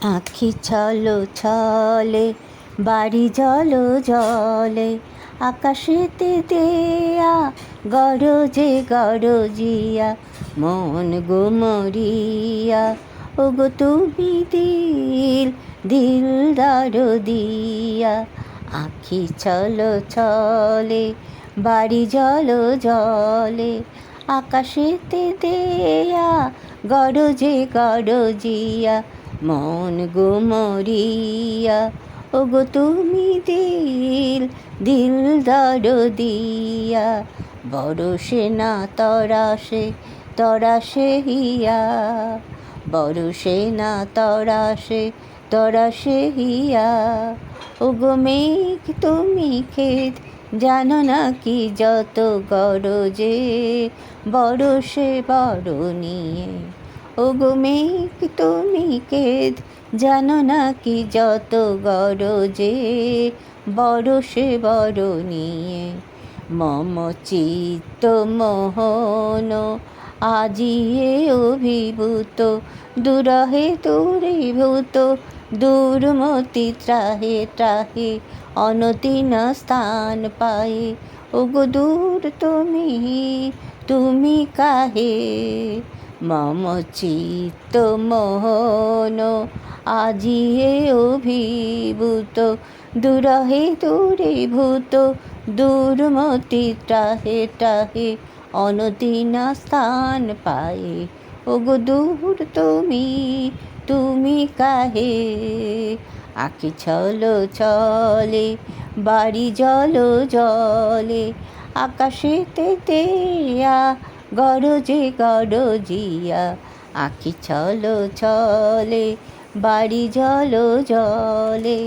আখি ছলো ছলে বাড়ি জলো জলে আকাশেতে দেয়া গরজে গরজিয়া মন গুমরিয়া ওগো তুমি দিল দিল দিয়া আখি ছলো ছলে বাড়ি জলো জলে আকাশেতে দেয়া গরজে গরজিয়া মন গুমরিয়া ওগো তুমি দিল দিল দিয়া বরষে না তরাসে তরাসে হিয়া বরষে না তরাসে হিয়া ওগো মেঘ তুমি ক্ষেত জানো না কি যত গরজে বরষে বড় নিয়ে ওগো মেঘ তুমি ক্ষেত জানো না কি যত গরজে বরষে বড় নিয়ে মম চিত্ত মোহন আজিয়ে অভিভূত দুরহে দূরীভূত দুর্মতি ত্রাহে ত্রাহে অনতিন স্থান পায়ে ওগো দূর তুমি কাহে মম চিত্ত মোহন আজিয়ে অভিভূত দুরহে দূরীভূত দুর্মতি ত্রাহে ত্রাহে অনতিন স্থান পায়ে ওগো দূর তুমি কাহে আখি ছলো ছলে বাড়ি জলো জলে আকাশেতে দেয়া গরজে গরজিয়া আখি ছলো ছলে বাড়ি জলো জলে।